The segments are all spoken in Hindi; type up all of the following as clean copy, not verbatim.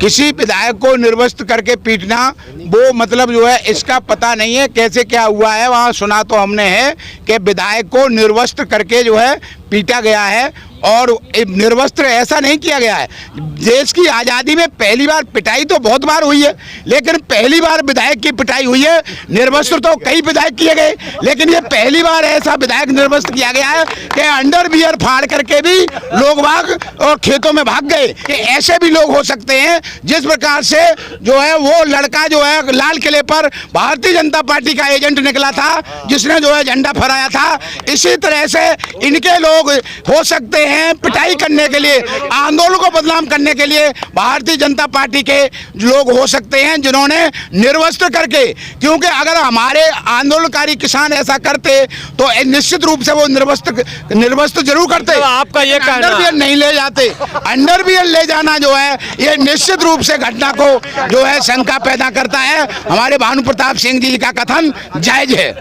किसी विधायक को निर्वस्त्र करके पीटना, वो मतलब जो है इसका पता नहीं है कैसे क्या हुआ है। वहाँ सुना तो हमने है कि विधायक को निर्वस्त्र करके जो है पीटा गया है, और निर्वस्त्र ऐसा नहीं किया गया है। देश की आज़ादी में पहली बार पिटाई तो बहुत बार हुई है, लेकिन पहली बार विधायक की पिटाई हुई है। निर्वस्त्र तो कई विधायक किए गए, लेकिन ये पहली बार ऐसा विधायक निर्वस्त्र किया गया है कि अंडरवियर फाड़ करके भी लोग भाग और खेतों में भाग गए। कि ऐसे भी लोग हो सकते हैं। जिस प्रकार से जो है वो लड़का जो है लाल किले पर भारतीय जनता पार्टी का एजेंट निकला था, जिसने जो है झंडा फहराया था, इसी तरह से इनके लोग हो सकते हैं पिटाई करने के लिए, आंदोलन को बदनाम करने के लिए भारतीय जनता पार्टी के लोग हो सकते हैं जिन्होंने निर्वस्त्र करके, क्योंकि अगर हमारे आंदोलनकारी किसान ऐसा करते तो निश्चित रूप से वो निर्वस्त्र जरूर करते। तो आपका ये कहना, अंडरवियर नहीं ले जाते। अंडरवियर ले जाना जो है ये निश्चित रूप से घटना को जो है शंका पैदा करता है। हमारे भानु प्रताप सिंह जी का कथन जायज है।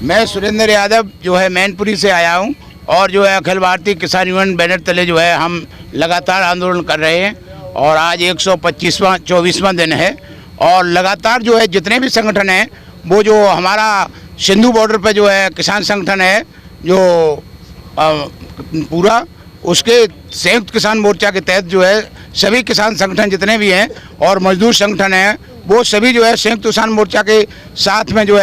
मैं सुरेंद्र यादव जो है मैनपुरी से आया हूं, और जो है अखिल भारतीय किसान यूनियन बैनर तले जो है हम लगातार आंदोलन कर रहे हैं, और आज 124वां दिन है। और लगातार जो है जितने भी संगठन हैं, वो जो हमारा सिंधु बॉर्डर पे जो है किसान संगठन है जो पूरा, उसके संयुक्त किसान मोर्चा के तहत जो है सभी किसान संगठन जितने भी हैं और मजदूर संगठन हैं, वो सभी जो है संयुक्त किसान मोर्चा के साथ में जो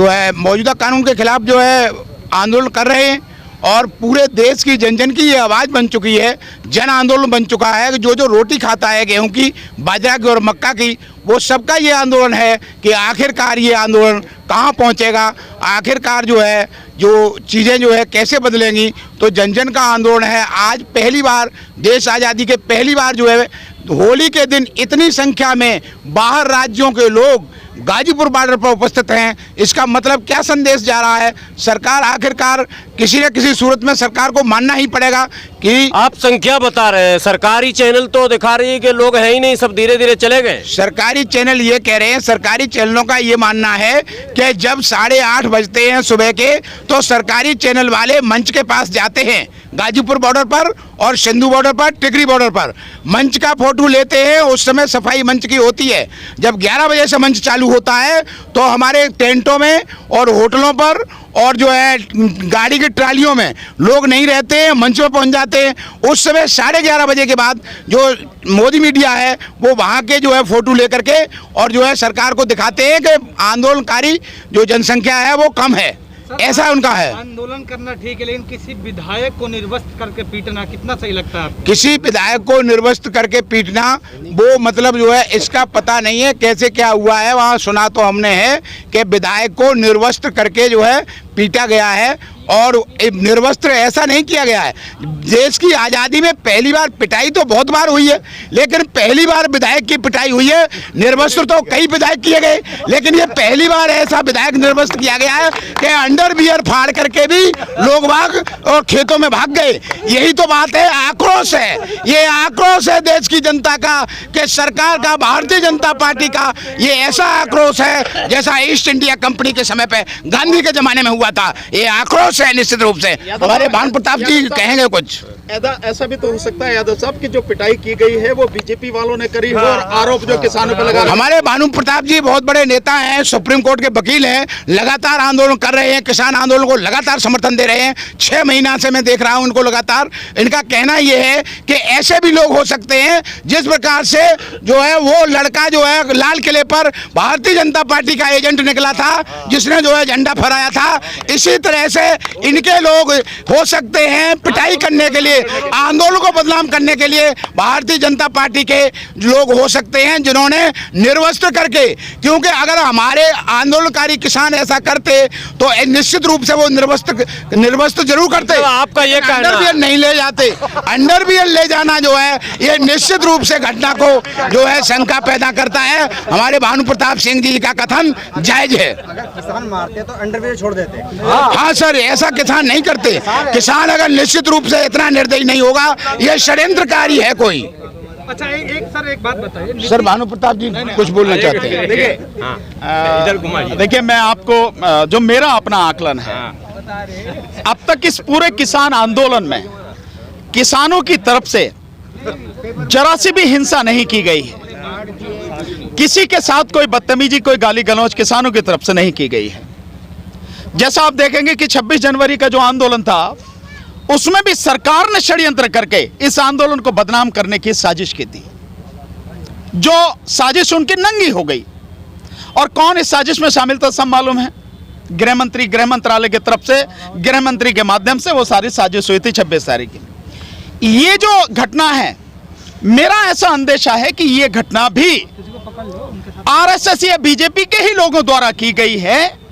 है मौजूदा कानून के खिलाफ जो है आंदोलन कर रहे हैं। और पूरे देश की जन जन की ये आवाज़ बन चुकी है, जन आंदोलन बन चुका है कि जो जो रोटी खाता है गेहूं की, बाजरा की और मक्का की, वो सबका ये आंदोलन है कि आखिरकार ये आंदोलन कहाँ पहुँचेगा, आखिरकार जो है जो चीज़ें जो है कैसे बदलेंगी। तो जन जन का आंदोलन है। आज पहली बार देश आज़ादी के पहली बार जो है होली के दिन इतनी संख्या में बाहर राज्यों के लोग गाजीपुर बॉर्डर पर उपस्थित हैं। इसका मतलब क्या संदेश जा रहा है? सरकार आखिरकार किसी न किसी सूरत में सरकार को मानना ही पड़ेगा कि आप संख्या बता रहे हैं, सरकारी चैनल तो दिखा रही है कि लोग हैं ही नहीं, सब धीरे धीरे चले गए। सरकारी चैनल ये कह रहे हैं, सरकारी चैनलों का ये मानना है कि जब 8:30 बजते हैं सुबह के, तो सरकारी चैनल वाले मंच के पास जाते हैं गाजीपुर बॉर्डर पर और सिंधु बॉर्डर पर, टिकरी बॉर्डर पर मंच का फोटो लेते हैं। उस समय सफाई मंच की होती है। जब 11 बजे से मंच चालू होता है तो हमारे टेंटों में और होटलों पर और जो है गाड़ी की ट्रालियों में लोग नहीं रहते हैं, मंच पर पहुंच जाते हैं। उस समय 11:30 बजे के बाद जो मोदी मीडिया है वो वहाँ के जो है फोटो लेकर के और जो है सरकार को दिखाते हैं कि आंदोलनकारी जो जनसंख्या है वो कम है, ऐसा उनका है। आंदोलन करना ठीक है, लेकिन किसी विधायक को निर्वस्त्र करके पीटना कितना सही लगता है आपको? किसी विधायक को निर्वस्त्र करके पीटना, वो मतलब जो है इसका पता नहीं है कैसे क्या हुआ है। वहाँ सुना तो हमने है कि विधायक को निर्वस्त्र करके जो है पीटा गया है, और निर्वस्त्र ऐसा नहीं किया गया है। देश की आज़ादी में पहली बार पिटाई तो बहुत बार हुई है, लेकिन पहली बार विधायक की पिटाई हुई है। निर्वस्त्र तो कई विधायक किए गए, लेकिन ये पहली बार ऐसा विधायक निर्वस्त्र किया गया है कि अंडरवियर फाड़ करके भी लोग भाग और खेतों में भाग गए। यही तो बात है, आक्रोश है। ये आक्रोश है देश की जनता का कि सरकार का, भारतीय जनता पार्टी का ये ऐसा आक्रोश है जैसा ईस्ट इंडिया कंपनी के समय पे गांधी के जमाने में हुआ था। ये आक्रोश है निश्चित रूप से। हमारे भानु प्रताप जी कहेंगे कुछ। ऐसा भी तो हो सकता है यादव साहब की जो पिटाई की गई है वो बीजेपी वालों ने करी हो, और आरोप जो किसानों पर लगा। हमारे भानु प्रताप जी बहुत बड़े नेता हैं, सुप्रीम कोर्ट के वकील हैं, लगातार आंदोलन कर रहे हैं, किसान आंदोलन को लगातार समर्थन दे रहे हैं। 6 महीना से मैं देख रहा हूं उनको लगातार। इनका कहना यह है कि ऐसे भी लोग हो सकते हैं। जिस प्रकार से जो है वो लड़का जो है लाल किले पर भारतीय जनता पार्टी का एजेंट निकला था, जिसने जो है झंडा फहराया था, इसी तरह से इनके लोग हो सकते हैं पिटाई करने के लिए, आंदोलन को बदनाम करने के लिए भारतीय जनता पार्टी के लोग हो सकते हैं जिन्होंने निर्वस्त्र करके, क्योंकि अगर हमारे आंदोलनकारी किसान ऐसा करते तो निश्चित रूप से वो निर्वस्त्र जरूर करते। तो आपका ये कहना, अंडरवियर नहीं ले जाते। अंडरवियर ले जाना जो है ये निश्चित रूप से घटना को जो है शंका पैदा करता है। हमारे भानु प्रताप सिंह जी का कथन जायज है। अगर किसान मारते तो अंडरवियर छोड़ देते। हाँ सर, ऐसा किसान नहीं करते। किसान अगर निश्चित रूप से इतना निर्दयी नहीं होगा, ये षड्यंत्रकारी है कोई। अच्छा एक सर एक बात बताइए सर भानु प्रताप जी कुछ बोलना चाहते हैं। देखिए मैं आपको जो मेरा अपना आकलन है, अब तक इस पूरे किसान आंदोलन में किसानों की तरफ से जरा सी भी हिंसा नहीं की गई है। किसी के साथ कोई बदतमीजी, कोई गाली गलौज किसानों की तरफ से नहीं की गई है। जैसा आप देखेंगे कि 26 जनवरी का जो आंदोलन था उसमें भी सरकार ने षड्यंत्र करके इस आंदोलन को बदनाम करने की साजिश की थी, जो साजिश उनकी नंगी हो गई। और कौन इस साजिश में शामिल था सब मालूम है। गृह मंत्री, गृह मंत्रालय की तरफ से, गृह मंत्री के माध्यम से वो सारी साजिश हुई थी 26 तारीख की। ये जो घटना है, मेरा ऐसा अंदेशा है कि ये घटना भी आरएसएस या बीजेपी के ही लोगों द्वारा की गई है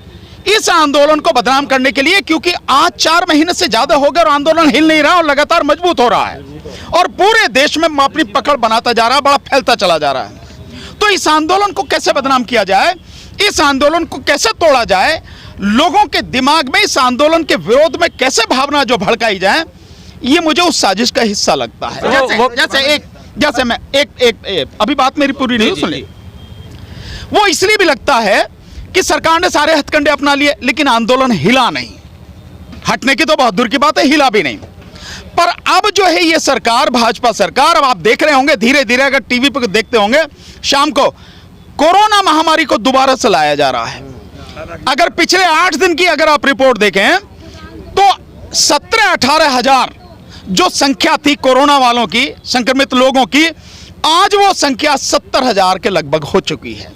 इस आंदोलन को बदनाम करने के लिए, क्योंकि आज 4 महीने से ज्यादा हो गए और आंदोलन हिल नहीं रहा और लगातार मजबूत हो रहा है और पूरे देश में अपनी पकड़ बनाता जा रहा है, बड़ा फैलता चला जा रहा है। तो इस आंदोलन को कैसे बदनाम किया जाए, इस आंदोलन को कैसे तोड़ा जाए, लोगों के दिमाग में इस आंदोलन के विरोध में कैसे भावना जो भड़काई जाए, ये मुझे उस साजिश का हिस्सा लगता है। जैसे मैं एक अभी बात मेरी पूरी नहीं सुन ली। वो इसलिए भी लगता है कि सरकार ने सारे हथकंडे अपना लिए लेकिन आंदोलन हिला नहीं। हटने की तो बहुत दूर की बात है, हिला भी नहीं। पर अब जो है ये सरकार, भाजपा सरकार, अब आप देख रहे होंगे धीरे धीरे, अगर टीवी पर देखते होंगे शाम को, कोरोना महामारी को दोबारा से लाया जा रहा है। अगर पिछले 8 दिन की अगर आप रिपोर्ट देखें तो 17-18 हजार जो संख्या थी कोरोना वालों की, संक्रमित लोगों की, आज वो संख्या 70 हजार के लगभग हो चुकी है।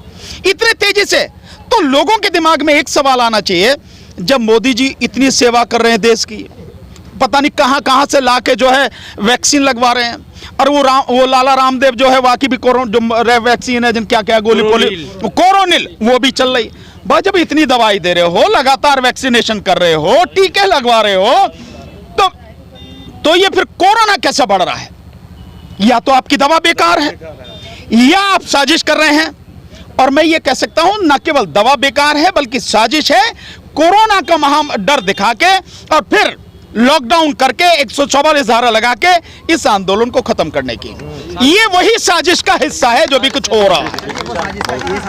इतने तेजी से तो लोगों के दिमाग में एक सवाल आना चाहिए, जब मोदी जी इतनी सेवा कर रहे हैं देश की, पता नहीं कहां कहां से लाके जो है वैक्सीन लगवा रहे हैं, और वो लाला रामदेव जो है वाकई भी कोरोना जो वैक्सीन है, जिन क्या क्या गोली कोरोनिल वो भी चल रही। बस जब इतनी दवाई दे रहे हो, लगातार वैक्सीनेशन कर रहे हो, टीके लगवा रहे हो, तो ये फिर कोरोना कैसे बढ़ रहा है? या तो आपकी दवा बेकार है या आप साजिश कर रहे हैं। और मैं ये कह सकता हूं न केवल दवा बेकार है बल्कि साजिश है, कोरोना का डर दिखा के और फिर लॉकडाउन करके 144 धारा लगा के इस आंदोलन को खत्म करने की, ये वही साजिश का हिस्सा है जो भी कुछ हो रहा है।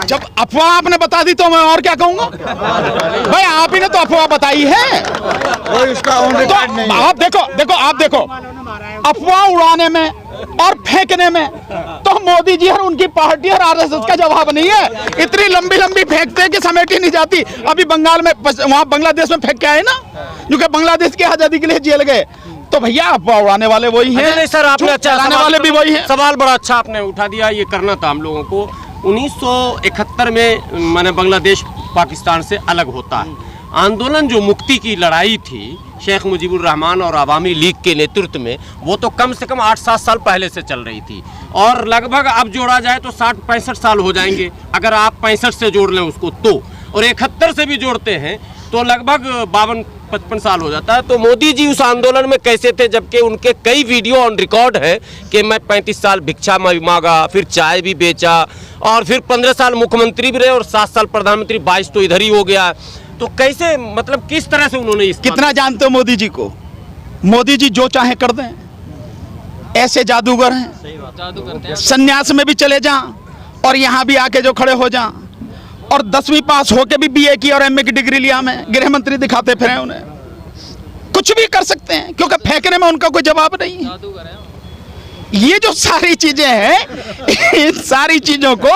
जब अफवाह आपने बता दी तो मैं और क्या कहूंगा भाई, आप ही ने तो अफवाह बताई है। तो आप देखो अफवाह उड़ाने में और फेंकने में तो मोदी जी और उनकी पार्टी और आरएसएस का जवाब नहीं है। इतनी लंबी लंबी फेंकते हैं कि समेटी नहीं जाती। अभी बंगाल में, वहां बांग्लादेश में फेंक के आए ना, क्योंकि बांग्लादेश की आजादी के लिए जेल गए। तो भैया अफवाह उड़ाने वाले वही हैं। नहीं सर, आपने अच्छा चलाने वाले भी वही हैं। सवाल बड़ा अच्छा आपने उठा दिया। ये करना था हम लोगों को। 1971 में माने बांग्लादेश पाकिस्तान से अलग होता है। आंदोलन जो मुक्ति की लड़ाई थी शेख मुजीबुर रहमान और अवामी लीग के नेतृत्व में, वो तो कम से कम 8-7 साल पहले से चल रही थी और लगभग अब जोड़ा जाए तो 60-65 साल हो जाएंगे अगर आप 65 से जोड़ लें उसको तो, और 71 से भी जोड़ते हैं तो लगभग 52-55 साल हो जाता है। तो मोदी जी उस आंदोलन में कैसे थे, जबकि उनके कई वीडियो ऑन रिकॉर्ड है कि मैं 35 साल भिक्षा मांगा, फिर चाय भी बेचा और फिर 15 साल मुख्यमंत्री भी रहे और 7 साल प्रधानमंत्री, 22 तो इधर ही हो गया। तो कैसे, मतलब किस तरह से उन्होंने इस कितना जानते हो मोदी जी को? मोदी जी जो चाहे कर दें, ऐसे जादूगर हैं। संन्यास में भी चले जाएं और यहाँ भी आके जो खड़े हो जाएं, और 10वीं पास होके भी बीए की और एमए की डिग्री लिया में गृह मंत्री दिखाते फिरे। उन्हें कुछ भी कर सकते हैं क्योंकि फेंकने में उनका कोई जवाब नहीं है। ये जो सारी चीजें हैं, इन सारी चीजों को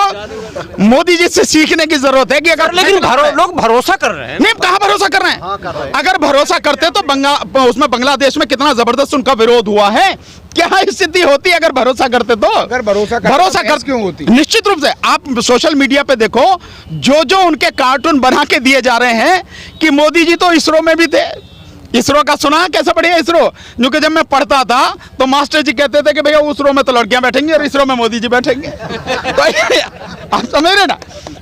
मोदी जी से सीखने की जरूरत है कि अगर, लेकिन लोग भरोसा कर रहे हैं। नहीं, कहां भरोसा कर रहे हैं? अगर भरोसा करते तो उसमें बांग्लादेश में कितना जबरदस्त उनका विरोध हुआ है, क्या स्थिति होती अगर भरोसा करते तो? अगर भरोसा कर क्यों होती? निश्चित रूप से आप सोशल मीडिया पे देखो, जो उनके कार्टून बना के दिए जा रहे हैं कि मोदी जी तो इसरो में भी थे। इसरो का सुना कैसा बढ़िया इसरो, क्योंकि जब मैं पढ़ता था तो मास्टर जी कहते थे कि भैया इसरो में तो लड़कियां बैठेंगी और इसरो में मोदी जी बैठेंगे। तो आप समझ रहे ना,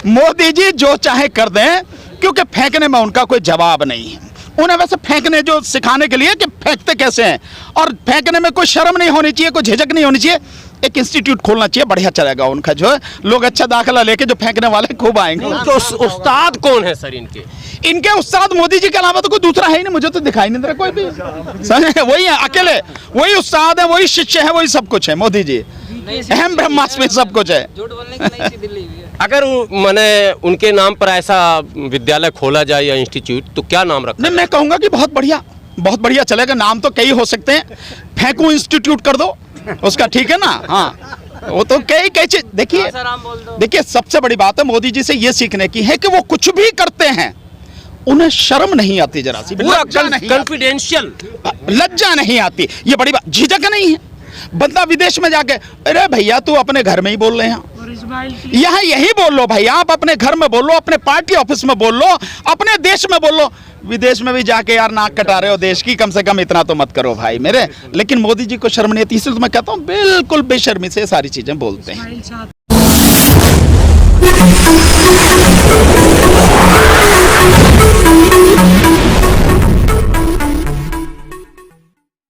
मोदी जी जो चाहे कर दें क्योंकि फेंकने में उनका कोई जवाब नहीं है। उन्हें वैसे फेंकने जो सिखाने के लिए कि फेंकते कैसे हैं, और फेंकने में कोई शर्म नहीं होनी चाहिए, कोई झिझक नहीं होनी चाहिए। एक इंस्टीट्यूट खोलना चाहिए, बढ़िया चलेगा उनका, जो है लोग अच्छा दाखिला लेके जो फेंकने वाले खूब आएंगे। तो उस्ताद कौन है सर इनके? इनके उस्ताद मोदी जी के अलावा तो कोई दूसरा है ही नहीं, मुझे तो दिखाई नहीं दे रहा कोई भी। वही है, अकेले वही उस्ताद है, वही शिष्य है, वही सब कुछ है मोदी जी। अहम ब्रह्मास्मि सब कुछ है। अगर मैंने उनके नाम पर ऐसा विद्यालय खोला जाए या इंस्टीट्यूट तो क्या नाम रखा? नहीं, मैं कहूंगा कि बहुत बढ़िया चलेगा। नाम तो कई हो सकते हैं, फेंकू इंस्टीट्यूट कर दो उसका, ठीक है ना। हाँ, वो तो कई चीज। देखिए सबसे बड़ी बात है मोदी जी से ये सीखने की है कि वो कुछ भी करते हैं उन्हें शर्म नहीं आती, जरा सी कॉन्फिडेंशियल लज्जा नहीं आती। ये बड़ी बात, झिझक नहीं है। बंदा विदेश में जाके, अरे भैया तू अपने घर में ही बोल रहे हैं, यहाँ यही बोल लो भाई, आप अपने घर में बोल लो, अपने पार्टी ऑफिस में बोल लो, अपने देश में बोल लो। विदेश में भी जाके यार नाक कटा रहे हो देश की, कम से कम इतना तो मत करो भाई मेरे। लेकिन मोदी जी को शर्म नहीं आती, इसलिए तो मैं कहता हूँ बिल्कुल बेशर्मी से सारी चीजें बोलते हैं।